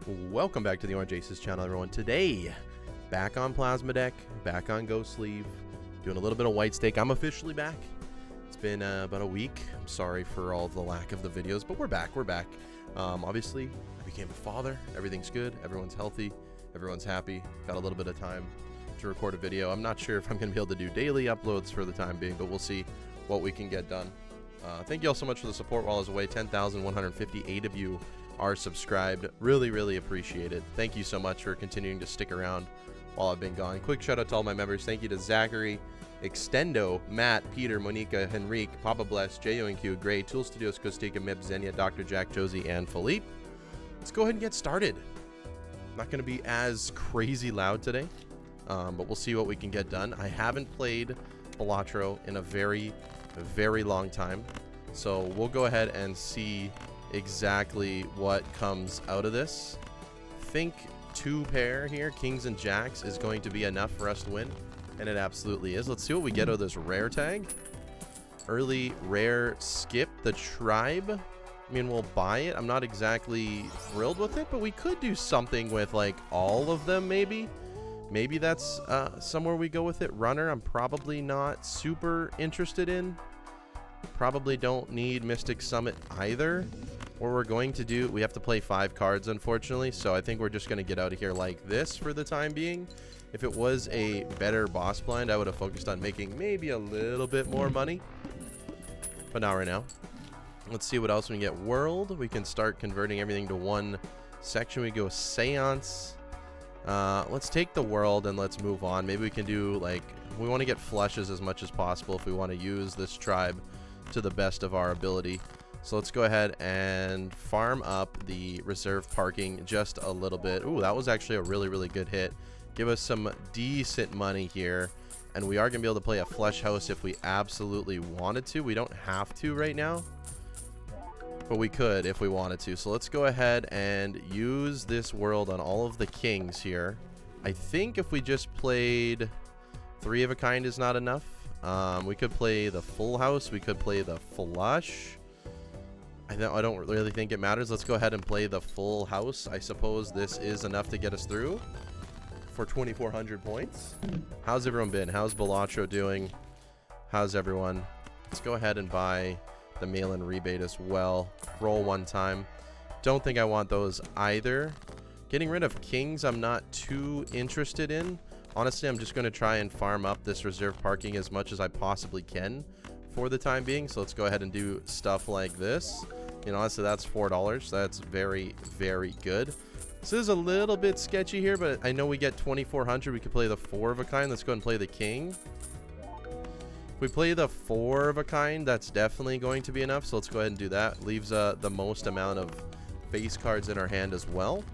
Welcome back to the Orange Aces channel, everyone. Today, back on Plasma Deck, back on Ghost Sleeve, doing a little bit of White Stake. I'm officially back. It's been about a week. I'm sorry for all the lack of the videos, but we're back. Obviously, I became a father. Everything's good. Everyone's healthy. Everyone's happy. Got a little bit of time to record a video. I'm not sure if I'm going to be able to do daily uploads for the time being, but we'll see what we can get done. Thank you all so much for the support while I was away. 10,158 of you are subscribed. Really appreciate it. Thank you so much for continuing to stick around while I've been gone. Quick shout out to all my members. Thank you to Zachary, Extendo, Matt, Peter, Monica, Henrique, Papa Bless, JONQ, Gray, Tool Studios, Kostika, Mib, Xenia, Dr. Jack, Josie, and Philippe. Let's go ahead and get started. Not going to be as crazy loud today, but we'll see what we can get done. I haven't played Balatro in a very long time, so we'll go ahead and see exactly what comes out of this. Think two pair here, kings and jacks, is going to be enough for us to win, and it absolutely is. Let's see what we get out of this rare tag. Early rare skip the tribe. I mean, we'll buy it. I'm not exactly thrilled with it, but we could do something with like all of them. Maybe that's somewhere we go with it. Runner, I'm probably not super interested in. Probably don't need Mystic Summit either. What we're going to do, we have to play 5 cards, unfortunately, so I think we're just going to get out of here like this for the time being. If it was a better boss blind, I would have focused on making maybe a little bit more money, but not right now. Let's see what else we can get. World, we can start converting everything to one section. We go Seance. Let's take the world and let's move on. Maybe we can do, like, we want to get flushes as much as possible if we want to use this tribe to the best of our ability. So let's go ahead and farm up the reserve parking just a little bit. Ooh, that was actually a really good hit. Give us some decent money here, and we are going to be able to play a flush house if we absolutely wanted to. We don't have to right now, but we could if we wanted to. So let's go ahead and use this world on all of the kings here. I think if we just played 3 of a kind is not enough. We could play the full house. We could play the flush. I don't really think it matters. Let's go ahead and play the full house. I suppose this is enough to get us through for 2,400 points. How's everyone been? How's Balatro doing? How's everyone? Let's go ahead and buy the mail-in rebate as well. Roll one time. Don't think I want those either. Getting rid of kings, I'm not too interested in. Honestly, I'm just going to try and farm up this reserve parking as much as I possibly can for the time being. So let's go ahead and do stuff like this. You know, honestly, that's $4. That's very good. So this is a little bit sketchy here, but I know we get 2,400. We could play the 4 of a kind. Let's go ahead and play the king. If we play the 4 of a kind, that's definitely going to be enough. So let's go ahead and do that. Leaves the most amount of face cards in our hand as well.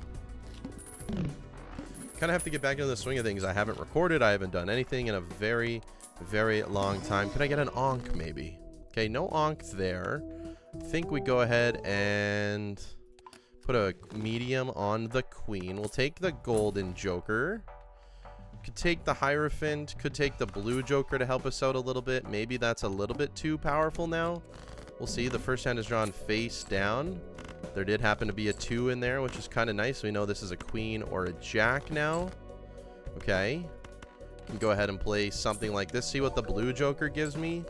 Kind of have to get back into the swing of things. I haven't recorded. I haven't done anything in a very long time. Can I get an onk maybe? Okay, no onk there. I think we go ahead and put a medium on the queen. We'll take the golden joker. Could take the Hierophant. Could take the blue joker to help us out a little bit. Maybe that's a little bit too powerful now. We'll see. The first hand is drawn face down. There did happen to be a 2 in there, which is kind of nice. We know this is a queen or a jack now. Okay. Can go ahead and play something like this. See what the blue joker gives me.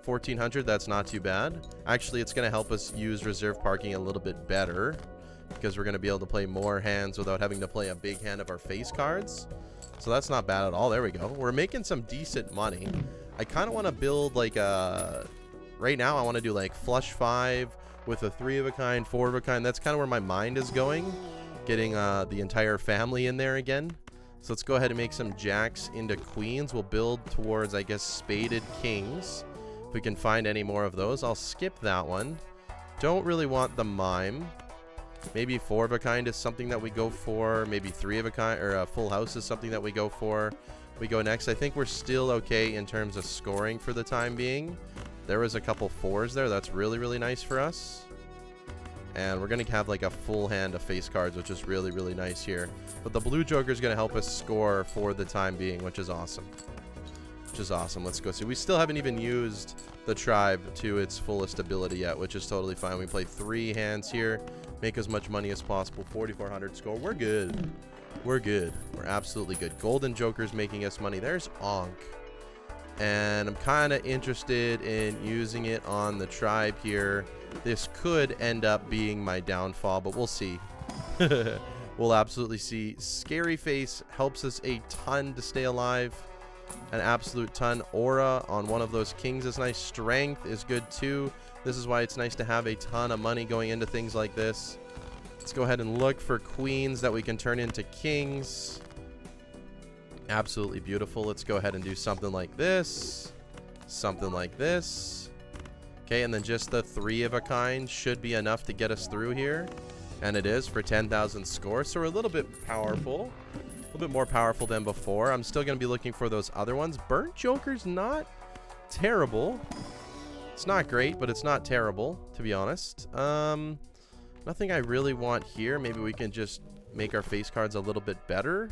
1,400. That's not too bad. Actually, it's going to help us use reserve parking a little bit better, because we're going to be able to play more hands without having to play a big hand of our face cards. So that's not bad at all. There we go. We're making some decent money. I kind of want to build like a... Right now, I want to do like flush 5 with a 3 of a kind, 4 of a kind. That's kind of where my mind is going. Getting the entire family in there again. So let's go ahead and make some jacks into queens. We'll build towards, I guess, spaded kings. If we can find any more of those. I'll skip that one. Don't really want the mime. Maybe 4 of a kind is something that we go for. Maybe 3 of a kind, or a full house is something that we go for. We go next. I think we're still okay in terms of scoring for the time being. There was a couple 4s there. That's really nice for us. And we're going to have like a full hand of face cards, which is really nice here. But the blue joker is going to help us score for the time being, which is awesome. Let's go see. We still haven't even used the tribe to its fullest ability yet, which is totally fine. We play 3 hands here. Make as much money as possible. 4,400 score. We're good. We're good. We're absolutely good. Golden Joker's making us money. There's Ankh. And I'm kind of interested in using it on the tribe here. This could end up being my downfall, but we'll see. We'll absolutely see. Scary Face helps us a ton to stay alive. An absolute ton. Aura on one of those kings is nice. Strength is good too. This is why it's nice to have a ton of money going into things like this. Let's go ahead and look for queens that we can turn into kings. Absolutely beautiful. Let's go ahead and do something like this. Something like this. Okay, and then just the 3 of a kind should be enough to get us through here. And it is for 10,000 score. So we're a little bit powerful. A little bit more powerful than before. I'm still going to be looking for those other ones. Burnt Joker's not terrible. It's not great, but it's not terrible, to be honest. Nothing I really want here. Maybe we can just make our face cards a little bit better.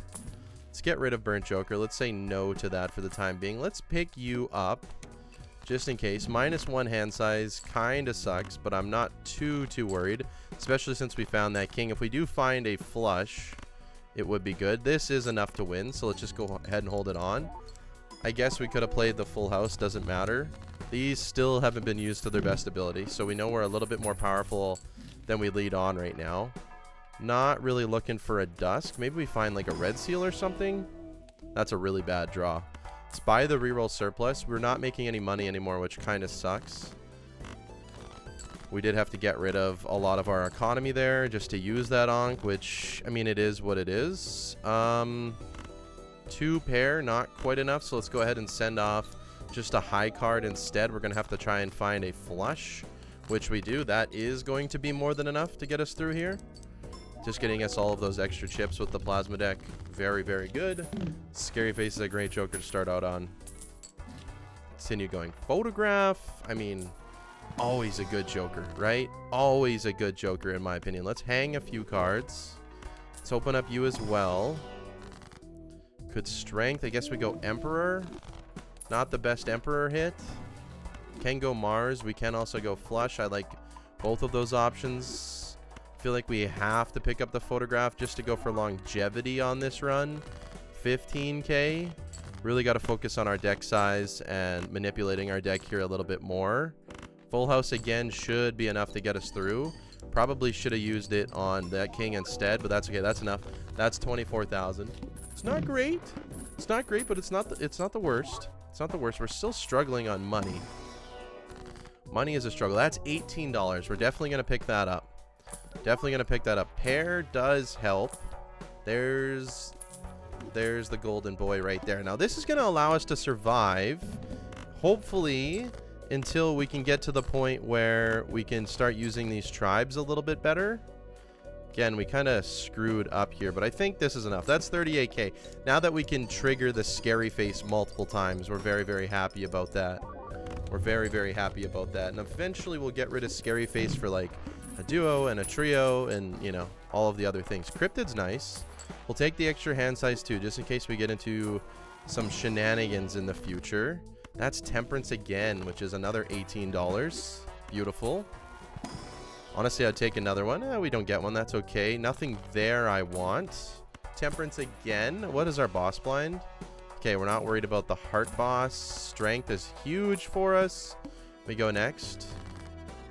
Let's get rid of Burnt Joker. Let's say no to that for the time being. Let's pick you up just in case. -1 hand size kind of sucks, but I'm not too worried, especially since we found that king. If we do find a flush, it would be good. This is enough to win, so let's just go ahead and hold it on. I guess we could have played the full house. Doesn't matter. These still haven't been used to their best ability, so we know we're a little bit more powerful than we lead on right now. Not really looking for a dusk. Maybe we find like a red seal or something. That's a really bad draw. Let's buy the reroll surplus. We're not making any money anymore, which kind of sucks. We did have to get rid of a lot of our economy there just to use that Ankh, which, I mean, it is what it is. 2 pair, not quite enough, so let's go ahead and send off just a high card instead. We're going to have to try and find a flush, which we do. That is going to be more than enough to get us through here. Just getting us all of those extra chips with the plasma deck. Very, very good. Scary Face is a great Joker to start out on. Continue going. Photograph. I mean, always a good Joker, right? Always a good Joker, in my opinion. Let's hang a few cards. Let's open up you as well. Could Strength. I guess we go Emperor. Not the best Emperor hit. Can go Mars. We can also go Flush. I like both of those options. Feel like we have to pick up the Photograph just to go for longevity on this run. 15k. Really got to focus on our deck size and manipulating our deck here a little bit more. Full house again should be enough to get us through. Probably should have used it on that king instead, but that's okay. That's enough. That's 24,000. It's not great. It's not great, but it's not the worst. It's not the worst. We're still struggling on money. Money is a struggle. That's $18. We're definitely going to pick that up. Definitely going to pick that up. Pair does help. There's the golden boy right there. Now, this is going to allow us to survive, hopefully, until we can get to the point where we can start using these tribes a little bit better. Again, we kind of screwed up here, but I think this is enough. That's 38k. Now that we can trigger the Scary Face multiple times, we're very, very happy about that. We're very, very happy about that. And eventually we'll get rid of Scary Face for like a duo and a trio and, you know, all of the other things. Cryptid's nice. We'll take the extra hand size too, just in case we get into some shenanigans in the future. That's Temperance again, which is another $18. Beautiful. Honestly, I'd take another one. We don't get one. That's okay. Nothing there I want. Temperance again. What is our boss blind? Okay, we're not worried about the heart boss. Strength is huge for us. We go next.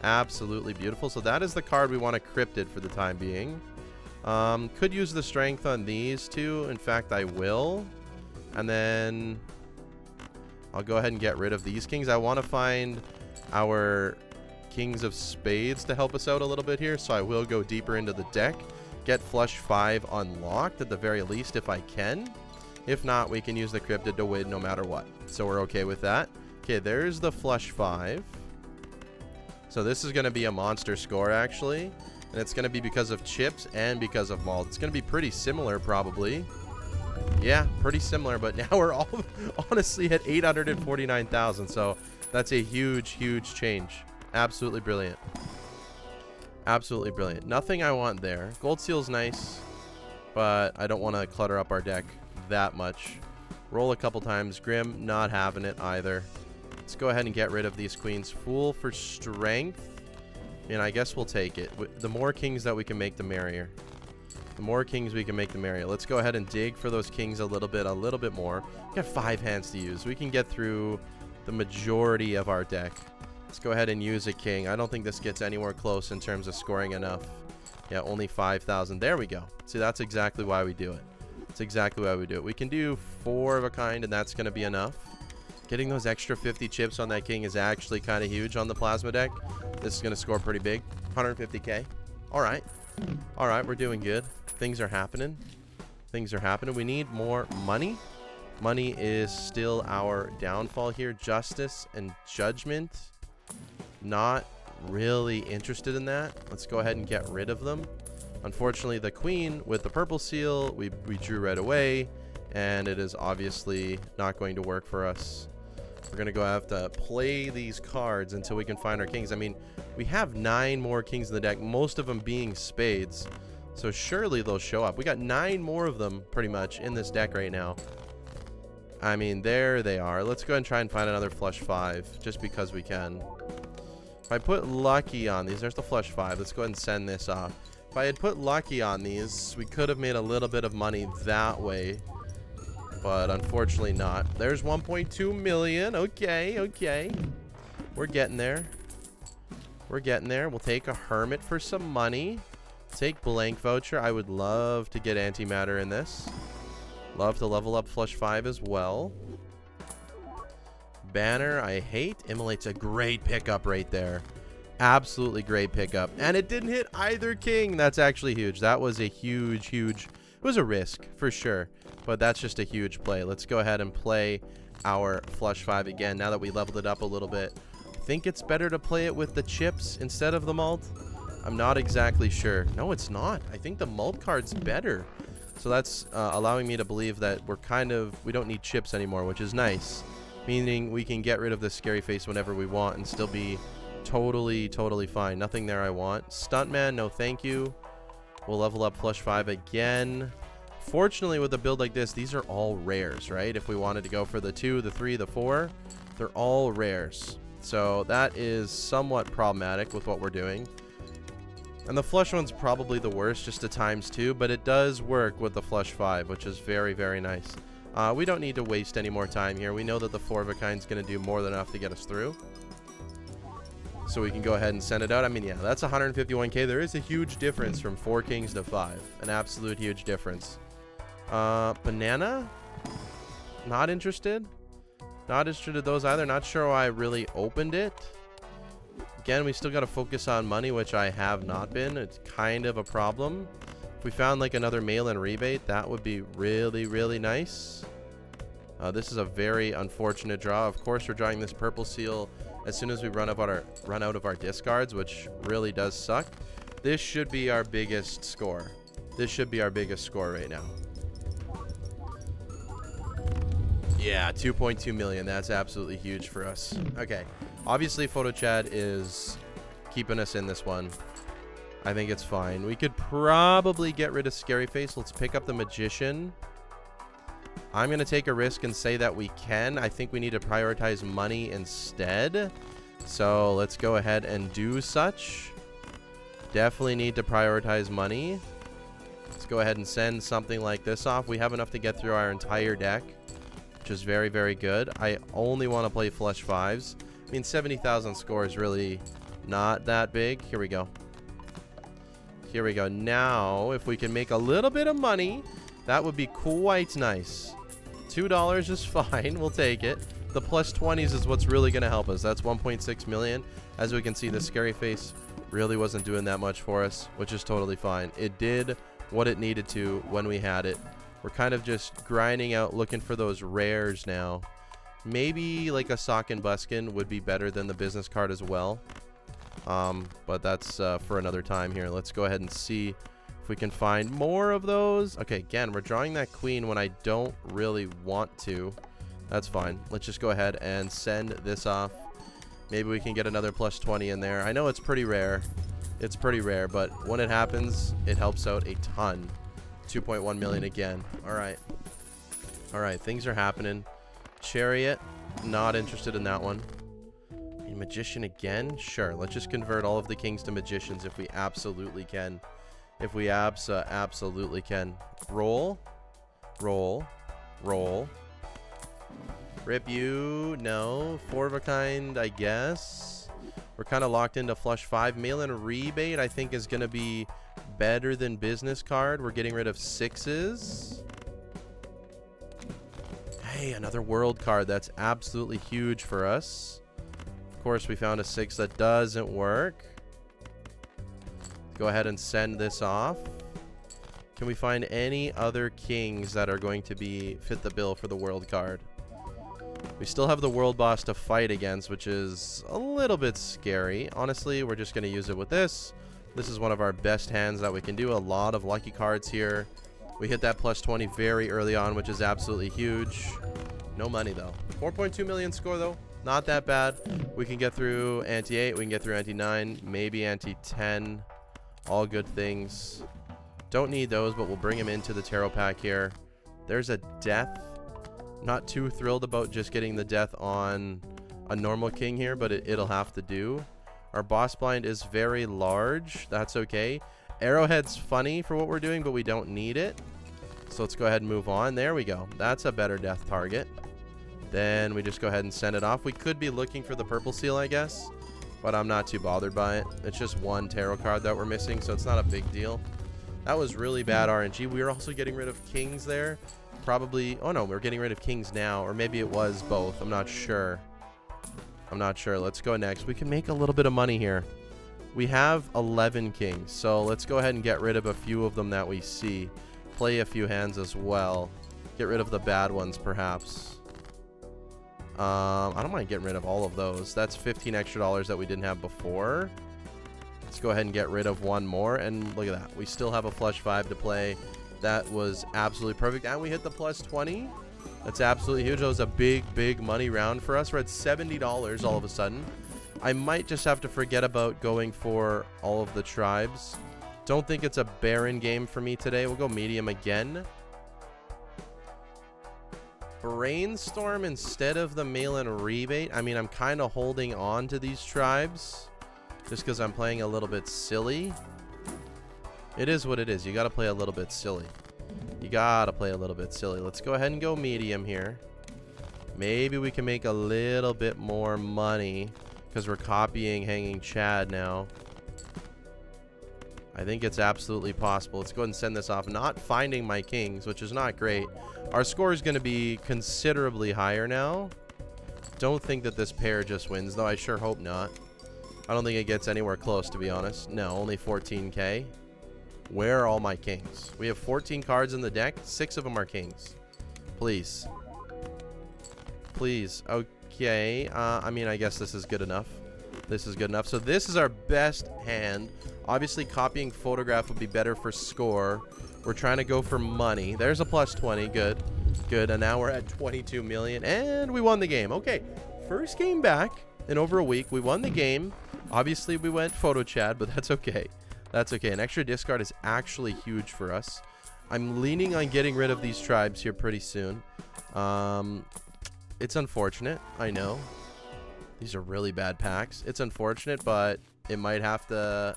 Absolutely beautiful. So that is the card we want to Cryptid for the time being. Could use the strength on these two. In fact, I will. And then I'll go ahead and get rid of these kings. I want to find our kings of spades to help us out a little bit here. So I will go deeper into the deck. Get flush 5 unlocked at the very least if I can. If not, we can use the Cryptid to win no matter what. So we're okay with that. Okay, there's the flush 5. So this is going to be a monster score, actually. And it's going to be because of chips and because of malt. It's going to be pretty similar, probably. Yeah, pretty similar. But now we're all honestly at 849,000. So that's a huge, huge change. Absolutely brilliant. Absolutely brilliant. Nothing I want there. Gold Seal's nice, but I don't want to clutter up our deck that much. Roll a couple times. Grim, not having it either. Let's go ahead and get rid of these queens. Fool for strength. mean, I guess we'll take it. The more kings that we can make, the merrier. The more kings we can make, the merrier. Let's go ahead and dig for those kings a little bit more. We got 5 hands to use. We can get through the majority of our deck. Let's go ahead and use a king. I don't think this gets anywhere close in terms of scoring enough. Yeah, only 5,000. There we go. See, that's exactly why we do it. That's exactly why we do it. We can do 4 of a kind, and that's going to be enough. Getting those extra 50 chips on that king is actually kind of huge on the plasma deck. This is going to score pretty big. 150k. All right. All right, we're doing good. Things are happening. Things are happening. We need more money. Money is still our downfall here. Justice and judgment. Not really interested in that. Let's go ahead and get rid of them. Unfortunately, the queen with the purple seal, we drew right away, and it is obviously not going to work for us. We're going to go have to play these cards until we can find our kings. I mean, we have 9 more kings in the deck, most of them being spades. So surely they'll show up. We got 9 more of them pretty much in this deck right now. I mean, there they are. Let's go ahead and try and find another flush 5 just because we can. If I put lucky on these, there's the flush 5. Let's go ahead and send this off. If I had put lucky on these, we could have made a little bit of money that way. But unfortunately not. There's 1.2 million. Okay, okay. We're getting there. We're getting there. We'll take a hermit for some money. Take blank voucher. I would love to get antimatter in this. Love to level up flush 5 as well. Banner, I hate. Immolate's a great pickup right there. Absolutely great pickup. And it didn't hit either king. That's actually huge. That was a huge, huge... It was a risk, for sure. But that's just a huge play. Let's go ahead and play our flush 5 again, now that we leveled it up a little bit. I think it's better to play it with the chips instead of the malt. I'm not exactly sure. No, it's not. I think the malt card's better. So that's allowing me to believe that we don't need chips anymore, which is nice. Meaning we can get rid of this scary face whenever we want and still be totally fine. Nothing there I want. Stuntman, no thank you. We'll level up flush 5 again. Fortunately, with a build like this, these are all rares, right? If we wanted to go for the 2, the 3, the 4, they're all rares. So that is somewhat problematic with what we're doing. And the flush one's probably the worst, just a ×2, but it does work with the flush 5, which is very, very nice. We don't need to waste any more time here. We know that the 4 of a kind is going to do more than enough to get us through. So we can go ahead and send it out. I mean, yeah, that's 151k. There is a huge difference from 4 kings to 5. An absolute huge difference. Banana? Not interested. Not interested in those either. Not sure why I really opened it. Again, we still got to focus on money, which I have not been. It's kind of a problem. If we found like another mail-in rebate, that would be really, really nice. This is a very unfortunate draw. Of course, we're drawing this purple seal as soon as we run out of our discards, which really does suck. This should be our biggest score. This should be our biggest score right now. Yeah, 2.2 million. That's absolutely huge for us. Okay. Obviously, PhotoChat is keeping us in this one. I think it's fine. We could probably get rid of Scary Face. Let's pick up the Magician. I'm going to take a risk and say that we can. I think we need to prioritize money instead. So let's go ahead and do such. Definitely need to prioritize money. Let's go ahead and send something like this off. We have enough to get through our entire deck, which is very, very good. I only want to play flush 5s. I mean, 70,000 score is really not that big. Here we go. Here we go. Now, if we can make a little bit of money, that would be quite nice. $2 is fine. We'll take it. The plus 20s is what's really going to help us. That's 1.6 million. As we can see, the Scary Face really wasn't doing that much for us, which is totally fine. It did what it needed to when we had it. We're kind of just grinding out, looking for those rares now. Maybe like a Sock and Buskin would be better than the business card as well. But that's for another time here. Let's go ahead and see if we can find more of those. Okay, again, we're drawing that queen when I don't really want to. That's fine. Let's just go ahead and send this off. Maybe we can get another plus 20 in there. I know it's pretty rare. It's pretty rare, but when it happens, it helps out a ton. 2.1 million again. All right. All right, things are happening. Chariot, not interested in that one. magician again? Sure, let's just convert all of the kings to magicians if we absolutely can. If we absolutely can. Roll. Roll. Roll. Rip you. No. 4 of a kind, I guess. We're kind of locked into flush 5. Mail-in rebate, I think, is going to be better than business card. We're getting rid of 6s. Hey, another world card. That's absolutely huge for us. Of course, we found a 6 that doesn't work. Go ahead and send this off. Can we find any other kings that are going to fit the bill for the world card? We still have the world boss to fight against, which is a little bit scary. Honestly, we're just going to use it with this. This is one of our best hands that we can do. A lot of lucky cards here. We hit that plus 20 very early on, which is absolutely huge. No money, though. 4.2 million score, though. Not that bad. We can get through ante-8. We can get through ante-9. Maybe ante-10. All good things. Don't need those, but we'll bring him into the tarot pack here. There's a death. Not too thrilled about just getting the death on a normal king here, but it'll have to do. Our boss blind is very large. That's okay. Arrowhead's funny for what we're doing, but we don't need it. So let's go ahead and move on. There we go. That's a better death target. Then we just go ahead and send it off. We could be looking for the purple seal, I guess, but I'm not too bothered by it. It's just one tarot card that we're missing, so it's not a big deal. That was really bad RNG. We were also getting rid of kings there. Probably, oh no, we're getting rid of kings now, or maybe it was both. I'm not sure. Let's go next. We can make a little bit of money here. We have 11 kings, so let's go ahead and get rid of a few of them that we see. Play a few hands as well. Get rid of the bad ones, perhaps. I don't mind getting rid of all of those. That's $15 extra that we didn't have before. Let's go ahead and get rid of one more, and look at that. We still have a flush 5 to play. That was absolutely perfect, and we hit the plus 20. That's absolutely huge. That was a big money round for us. We're at $70 all of a sudden. I might just have to forget about going for all of the tribes. Don't think it's a Baron game for me today. We'll go medium again. Brainstorm instead of the mail-in rebate. I mean, I'm kind of holding on to these tribes just because I'm playing a little bit silly. It is what it is. You got to play a little bit silly. Let's go ahead and go medium here. Maybe we can make a little bit more money because we're copying Hanging Chad now. I think it's absolutely possible. Let's go ahead and send this off. Not finding my kings, which is not great. Our score is going to be considerably higher now. Don't think that this pair just wins, though. I sure hope not. I don't think it gets anywhere close, to be honest. No, only 14K. Where are all my kings? We have 14 cards in the deck. 6 of them are kings. Please. Please. Okay. I mean, I guess this is good enough. So this is our best hand. Obviously, copying photograph would be better for score. We're trying to go for money. There's a plus 20. Good. And now we're at 22 million. And we won the game. Okay. First game back in over a week. We won the game. Obviously, we went photo Chad, but that's okay. An extra discard is actually huge for us. I'm leaning on getting rid of these tribes here pretty soon. It's unfortunate. I know. These are really bad packs. It's unfortunate, but it might have to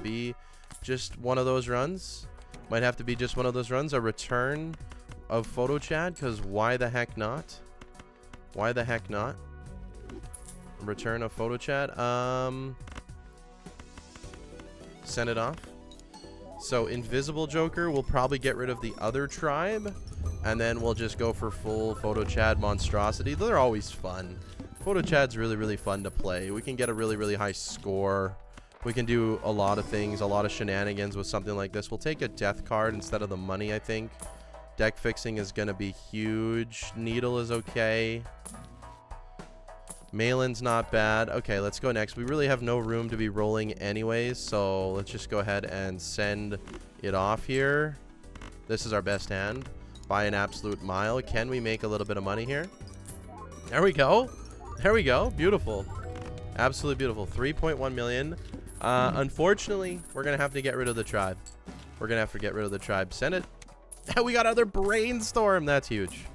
be just one of those runs. A return of photo Chad, because why the heck not? Return of photo Chad. Send it off. So Invisible Joker will probably get rid of the other tribe, and then we'll just go for full photo Chad monstrosity. They're always fun. Photo Chad's really fun to play. We can get a really high score. We can do a lot of things, a lot of shenanigans with something like this. We'll take a death card instead of the money, I think. Deck fixing is going to be huge. Needle is okay. Malin's not bad. Okay, let's go next. We really have no room to be rolling anyways, so let's just go ahead and send it off here. This is our best hand by an absolute mile. Can we make a little bit of money here? There we go. Beautiful. Absolutely beautiful. 3.1 million. Unfortunately, we're going to have to get rid of the tribe. Send it. We got other brainstorm. That's huge.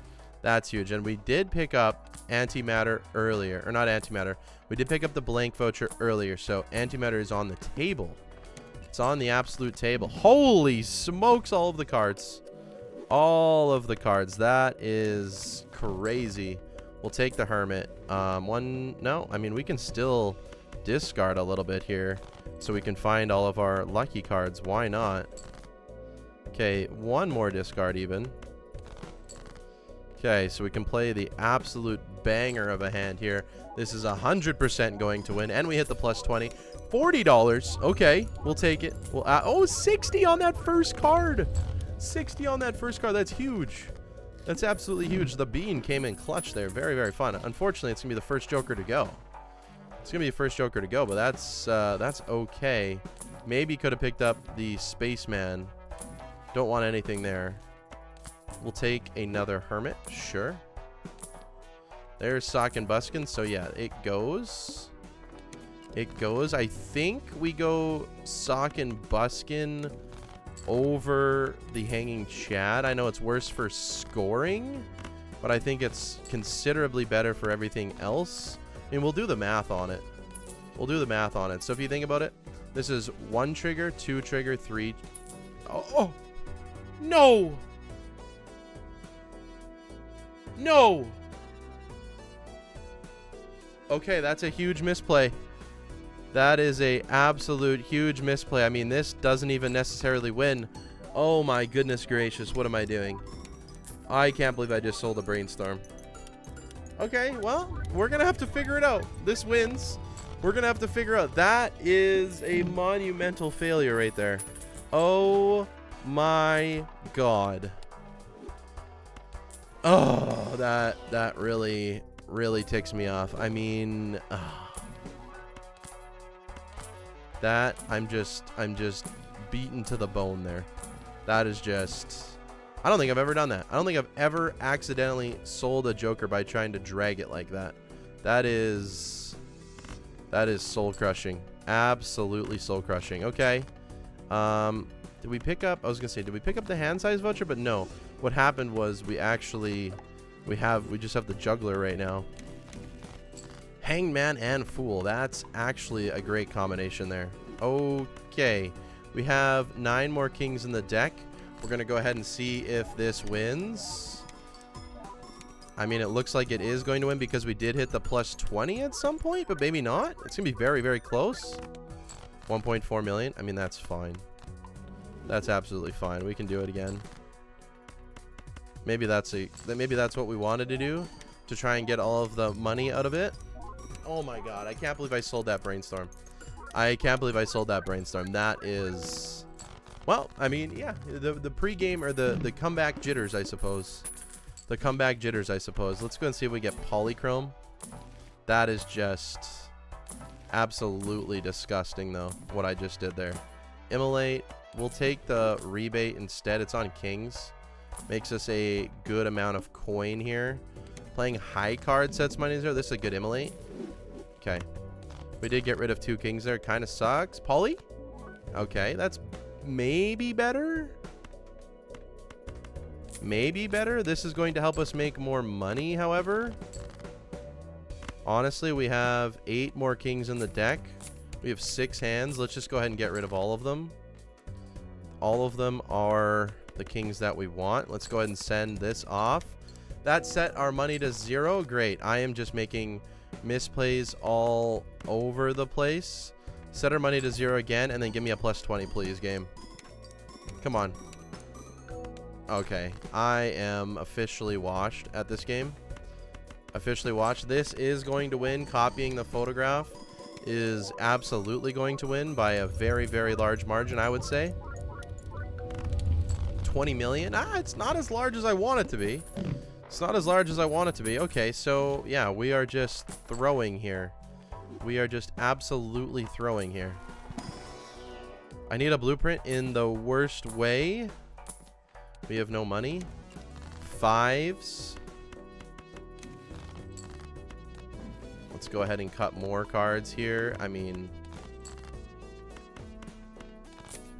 And we did pick up antimatter earlier. Or not antimatter. We did pick up the blank voucher earlier. So antimatter is on the table. It's on the absolute table. Holy smokes, all of the cards. All of the cards. That is crazy. We'll take the Hermit. No, I mean, we can still discard a little bit here so we can find all of our lucky cards. Why not? Okay, one more discard even. Okay, so we can play the absolute banger of a hand here. This is 100% going to win, and we hit the plus 20. $40. Okay, we'll take it. We'll, oh, 60 on that first card. 60 on that first card. That's huge. That's absolutely huge. The bean came in clutch there. Very, very fun. Unfortunately, it's going to be the first Joker to go. It's going to be the first Joker to go, but that's okay. Maybe could have picked up the Spaceman. Don't want anything there. We'll take another Hermit. Sure. There's Sock and Buskin. So, yeah, it goes. It goes. I think we go Sock and Buskin over the Hanging Chad. I know it's worse for scoring, but I think it's considerably better for everything else. I mean, we'll do the math on it. We'll do the math on it. So if you think about it, this is 1 trigger, 2 trigger, 3. Oh, no. No. Okay, that's a huge misplay. That is a absolute huge misplay. I mean, this doesn't even necessarily win. Oh my goodness gracious, what am I doing? I can't believe I just sold a brainstorm. Okay, well, we're gonna have to figure it out. This wins. We're gonna have to figure out. That is a monumental failure right there. Oh my god. Oh, that really ticks me off. I mean, that I'm just beaten to the bone there. That is just, I don't think I've ever done that. I don't think I've ever accidentally sold a Joker by trying to drag it like that. That is soul crushing. Absolutely soul crushing. Okay. Did we pick up, I was gonna say, did we pick up the hand size voucher? But no. What happened was we just have the juggler right now. Hanged Man and Fool. That's actually a great combination there. Okay. We have 9 more kings in the deck. We're going to go ahead and see if this wins. I mean, it looks like it is going to win because we did hit the plus 20 at some point, but maybe not. It's going to be very, very close. 1.4 million. I mean, that's fine. That's absolutely fine. We can do it again. Maybe that's what we wanted to do, to try and get all of the money out of it. Oh my god, I can't believe I sold that brainstorm. I can't believe I sold that brainstorm. That is, well, I mean, yeah, the pre-game, or the comeback jitters, I suppose. The comeback jitters, I suppose. Let's go and see if we get polychrome. That is just absolutely disgusting, though, what I just did there. Immolate. We'll take the rebate instead. It's on kings. Makes us a good amount of coin here. Playing high card sets money there. This is a good immolate. Okay. We did get rid of 2 kings there. Kind of sucks. Poly? Okay, that's maybe better. Maybe better. This is going to help us make more money, however. Honestly, we have 8 more kings in the deck. We have 6 hands. Let's just go ahead and get rid of all of them. All of them are the kings that we want. Let's go ahead and send this off. That set our money to 0. Great. I am just making misplays all over the place. Set our money to 0 again, and then give me a plus 20, please, game. Come on. Okay. I am officially washed at this game. Officially washed. This is going to win. Copying the photograph is absolutely going to win by a very, very large margin, I would say. 20 million. It's not as large as I want it to be. It's not as large as I want it to be. Okay, so yeah, we are just throwing here. We are just absolutely throwing here. I need a blueprint in the worst way. We have no money. 5s. Let's go ahead and cut more cards here. I mean,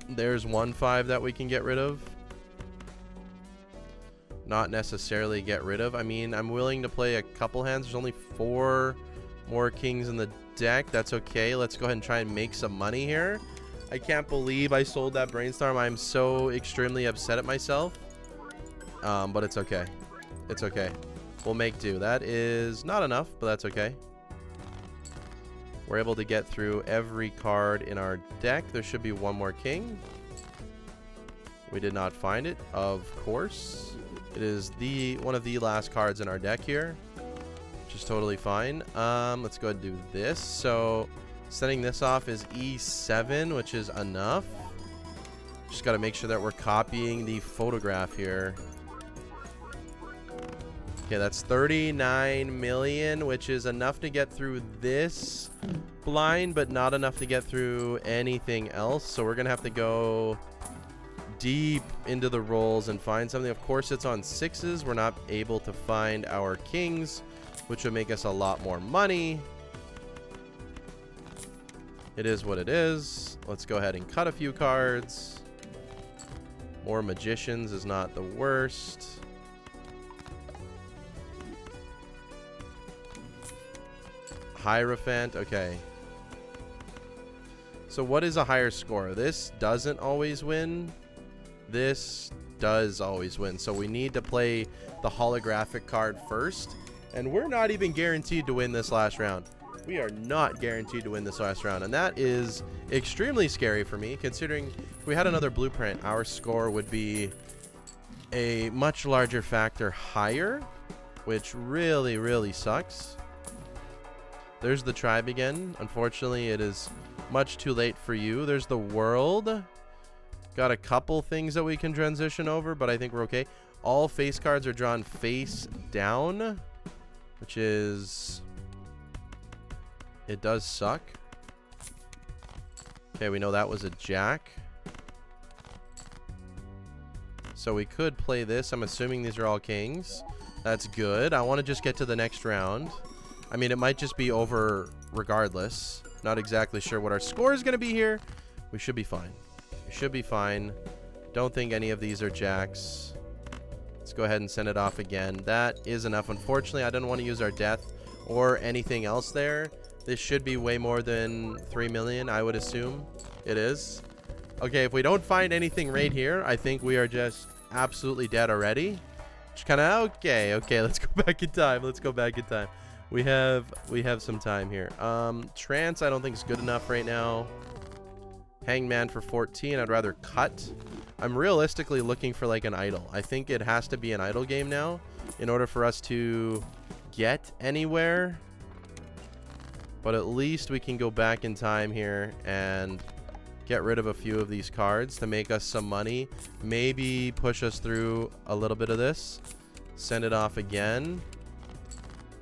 there's 1 5 that we can get rid of. not necessarily get rid of. I mean, I'm willing to play a couple hands. There's only 4 more kings in the deck. That's okay. Let's go ahead and try and make some money here. I can't believe I sold that brainstorm. I'm so extremely upset at myself. But it's okay. It's okay. We'll make do. That is not enough, but that's okay. We're able to get through every card in our deck. There should be 1 more king. We did not find it, of course. It is one of the last cards in our deck here, which is totally fine. Let's go ahead and do this. So setting this off is E7, which is enough. Just got to make sure that we're copying the photograph here. Okay, that's 39 million, which is enough to get through this blind, but not enough to get through anything else. So we're going to have to go deep into the rolls and find something. Of course, it's on 6s. We're not able to find our kings, which would make us a lot more money. It is what it is. Let's go ahead and cut a few cards. More magicians is not the worst. Hierophant, okay. So what is a higher score? This doesn't always win. This does always win. So we need to play the holographic card first. And we're not even guaranteed to win this last round. We are not guaranteed to win this last round. And that is extremely scary for me, considering if we had another blueprint, our score would be a much larger factor higher, which really, really sucks. There's the tribe again. Unfortunately, it is much too late for you. There's the world. Got a couple things that we can transition over, but I think we're okay. All face cards are drawn face down, which is... it does suck. Okay, we know that was a jack. So we could play this. I'm assuming these are all kings. That's good. I want to just get to the next round. I mean, it might just be over regardless. Not exactly sure what our score is going to be here. We should be fine. We should be fine. Don't think any of these are jacks. Let's go ahead and send it off again. That is enough. Unfortunately, I didn't want to use our death or anything else there. This should be way more than 3 million, I would assume. It is. Okay, if we don't find anything right here, I think we are just absolutely dead already. Just kind of, okay, let's go back in time. Let's go back in time. We have some time here. Trance, I don't think is good enough right now. Hangman for 14. I'd rather cut. I'm realistically looking for like an idol. I think it has to be an idol game now in order for us to get anywhere. But at least we can go back in time here and get rid of a few of these cards to make us some money. Maybe push us through a little bit of this. Send it off again.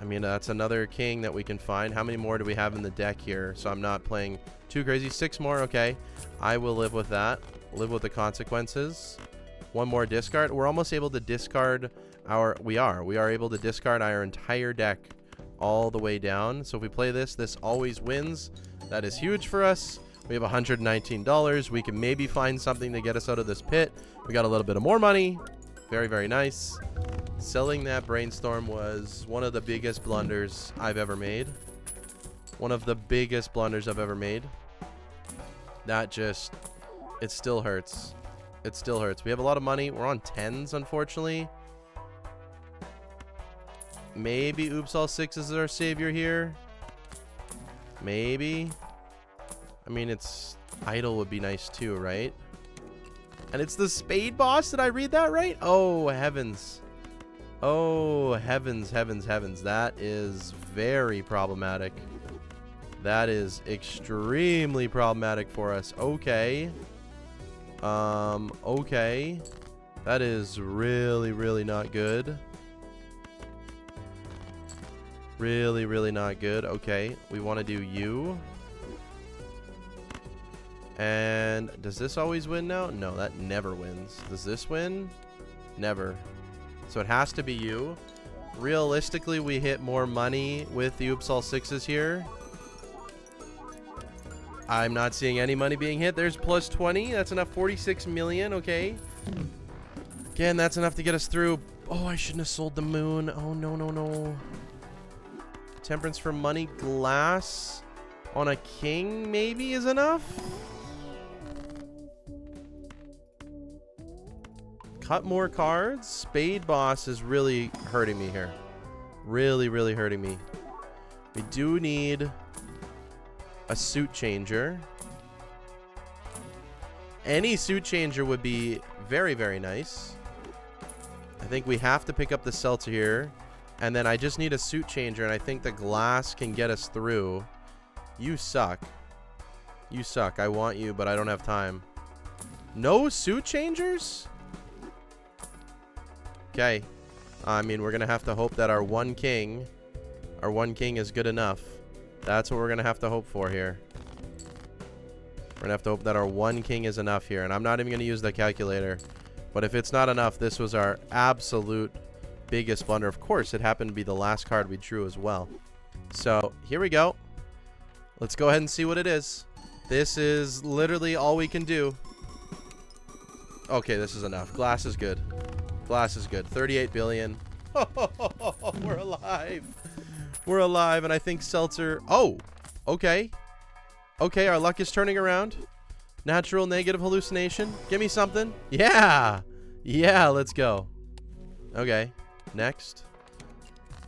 I mean, that's another king that we can find. How many more do we have in the deck here? So I'm not playing too crazy. 6 more. Okay. I will live with that. Live with the consequences. 1 more discard. We're almost able to discard our... We are able to discard our entire deck all the way down. So if we play this, this always wins. That is huge for us. We have $119. We can maybe find something to get us out of this pit. We got a little bit of more money. Very, very nice. Selling that brainstorm was one of the biggest blunders I've ever made. One of the biggest blunders I've ever made. That just... it still hurts. It still hurts. We have a lot of money. We're on 10s, unfortunately. Maybe Oops All 6s is our savior here. Maybe. I mean, it's... idol would be nice too, right? And it's the spade boss. Did I read that right? Oh, heavens. Oh, heavens, heavens, heavens. That is very problematic. That is extremely problematic for us. Okay. Okay. That is really, really not good. Really, really not good. Okay. We want to do you. And does this always win now? No, that never wins. Does this win? Never. So it has to be you. Realistically, we hit more money with the Oops All 6s here. I'm not seeing any money being hit. There's plus 20. That's enough. 46 million. Okay. Again, that's enough to get us through. Oh, I shouldn't have sold the moon. Oh, no, no, no. Temperance for money. Glass on a king maybe is enough. Cut more cards. Spade boss is really hurting me here. Really, really hurting me. We do need a suit changer. Any suit changer would be very, very nice. I think we have to pick up the seltzer here. And then I just need a suit changer, and I think the glass can get us through. You suck. You suck. I want you, but I don't have time. No suit changers? Okay. I mean, we're going to have to hope that our one king is good enough. That's what we're going to have to hope for here. We're going to have to hope that our one king is enough here. And I'm not even going to use the calculator. But if it's not enough, this was our absolute biggest blunder. Of course, it happened to be the last card we drew as well. So, here we go. Let's go ahead and see what it is. This is literally all we can do. Okay, this is enough. Glass is good. Glass is good. 38 billion. We're alive. We're alive, and I think seltzer... Oh, okay. Okay, our luck is turning around. Natural negative hallucination. Give me something. Yeah. Yeah, let's go. Okay. Next.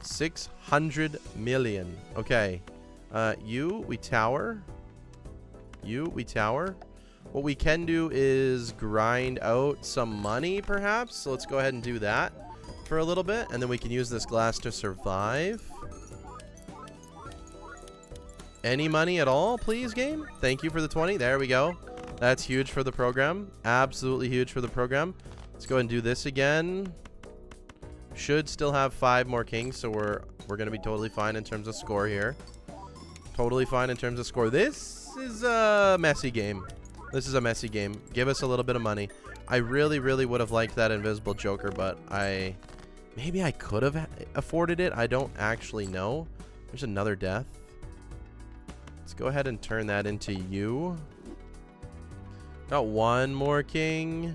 600 million. Okay. We tower. We tower. What we can do is grind out some money, perhaps. So let's go ahead and do that for a little bit. And then we can use this glass to survive. Any money at all, please, game? Thank you for the 20. There we go. That's huge for the program. Absolutely huge for the program. Let's go ahead and do this again. Should still have 5 more kings, so we're going to be totally fine in terms of score here. Totally fine in terms of score. This is a messy game. This is a messy game. Give us a little bit of money. I really, really would have liked that invisible joker, but maybe I could have afforded it. I don't actually know. There's another death. Let's go ahead and turn that into you. Got one more king.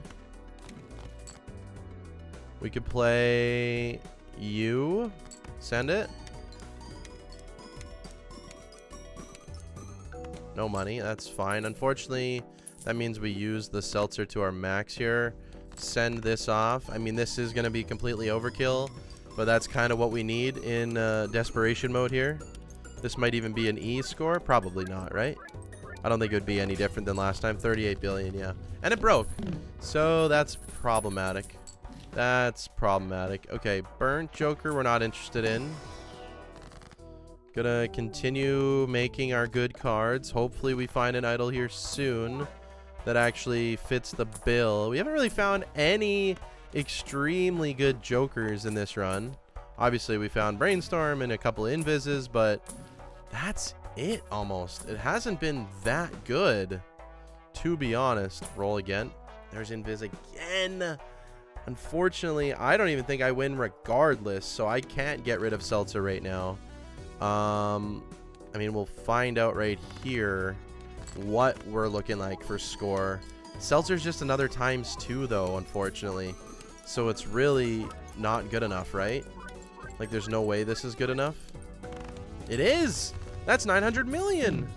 We could play you. Send it. No money. That's fine. Unfortunately, that means we use the seltzer to our max here. Send this off. I mean, this is going to be completely overkill, but that's kind of what we need in desperation mode here. This might even be an E score. Probably not, right? I don't think it would be any different than last time. 38 billion, yeah. And it broke. So that's problematic. That's problematic. Okay, burnt joker we're not interested in. Gonna continue making our good cards. Hopefully we find an idol here soon that actually fits the bill. We haven't really found any extremely good jokers in this run. Obviously we found brainstorm and a couple of invises, but that's it almost. It hasn't been that good, to be honest. Roll again. There's invis again. Unfortunately, I don't even think I win regardless, so I can't get rid of seltzer right now. I mean, we'll find out right here what we're looking like for score. Seltzer's just another ×2 though, unfortunately. So it's really not good enough, right? Like, there's no way this is good enough. It is! That's 900 million!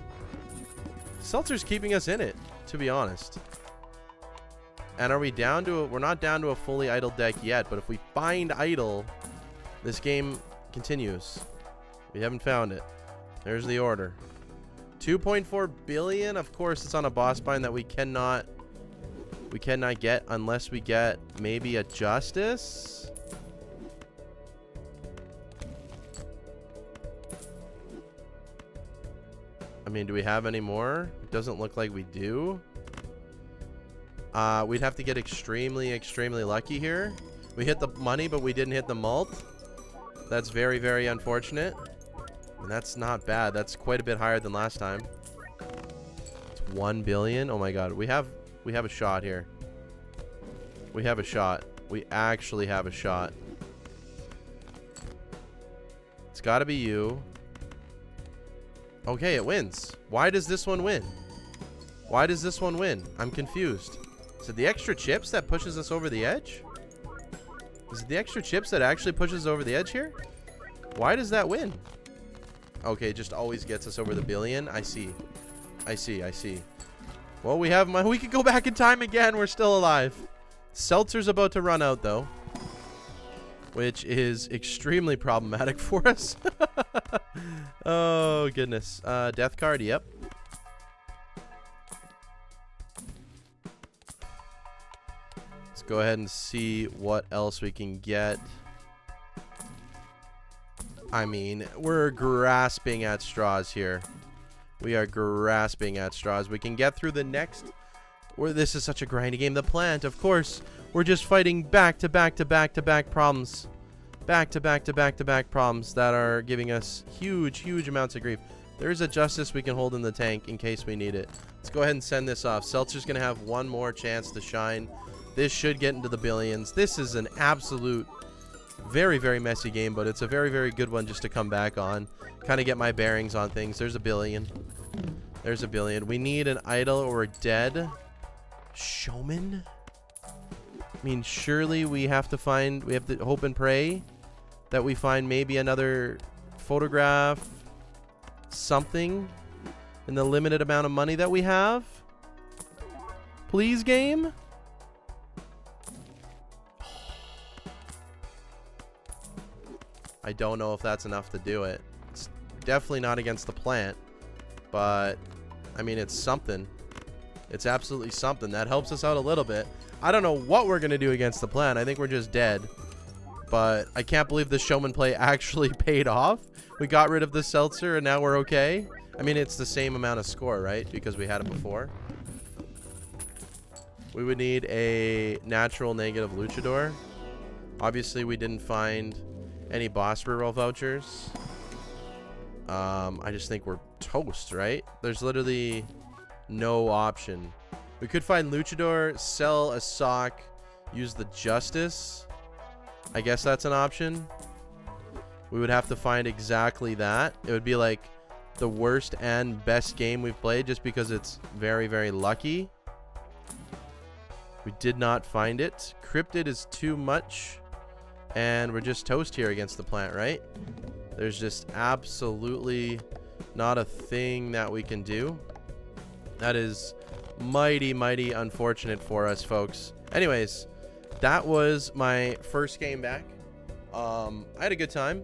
Seltzer's keeping us in it, to be honest. And are we down to we're not down to a fully idle deck yet, but if we find idle, this game continues. We haven't found it. There's the order. 2.4 billion. Of course, it's on a boss bind that we cannot get unless we get maybe a justice. I mean, do we have any more? It doesn't look like we do. We'd have to get extremely, extremely lucky here. We hit the money, but we didn't hit the malt. That's very, very unfortunate. And that's not bad. That's quite a bit higher than last time. It's 1 billion. Oh my god. We have a shot here. We have a shot. We actually have a shot. It's got to be you. Okay, it wins. Why does this one win? Why does this one win? I'm confused. Is it the extra chips that pushes us over the edge? Is it the extra chips that actually pushes over the edge here? Why does that win? Okay, it just always gets us over the billion. I see. I see. I see. Well, we have we could go back in time again. We're still alive. Seltzer's about to run out, though, which is extremely problematic for us. Oh, goodness. Death card, yep. Let's go ahead and see what else we can get. I mean, we're grasping at straws here. We are grasping at straws. We can get through the next... This is such a grindy game. The plant, of course. We're just fighting back-to-back-to-back-to-back problems. Back-to-back-to-back-to-back problems that are giving us huge, huge amounts of grief. There's a justice we can hold in the tank in case we need it. Let's go ahead and send this off. Seltzer's going to have one more chance to shine. This should get into the billions. This is an absolute very, very messy game, but it's a very, very good one just to come back on. Kind of get my bearings on things. There's a billion. There's a billion. We need an idol or a dead showman. I mean, surely we have to hope and pray that we find maybe another photograph, something in the limited amount of money that we have. Please, game. I don't know if that's enough to do it. It's definitely not against the plant, but I mean, it's something. It's absolutely something. That helps us out a little bit. I don't know what we're going to do against the plant. I think we're just dead. But I can't believe the showman play actually paid off. We got rid of the seltzer and now we're okay. I mean, it's the same amount of score, right? Because we had it before. We would need a natural negative luchador. Obviously, we didn't find any boss reroll vouchers. I just think we're toast, right? There's literally no option. We could find luchador, sell a sock, use the justice. I guess that's an option. We would have to find exactly that. It would be like the worst and best game we've played just because it's very, very lucky. We did not find it. Cryptid is too much. And we're just toast here against the plant, right? There's just absolutely not a thing that we can do. That is mighty, mighty unfortunate for us, folks. Anyways, that was my first game back. I had a good time.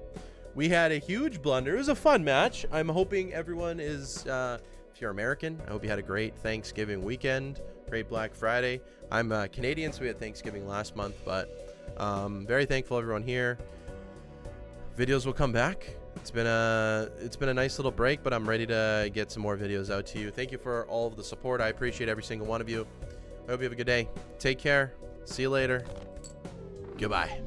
We had a huge blunder. It was a fun match. I'm hoping everyone is, if you're American, I hope you had a great Thanksgiving weekend, great Black Friday. I'm Canadian, so we had Thanksgiving last month, but very thankful everyone here. Videos will come back. It's been a nice little break, but I'm ready to get some more videos out to you. Thank you for all of the support. I appreciate every single one of you. I hope you have a good day. Take care. See you later. Goodbye.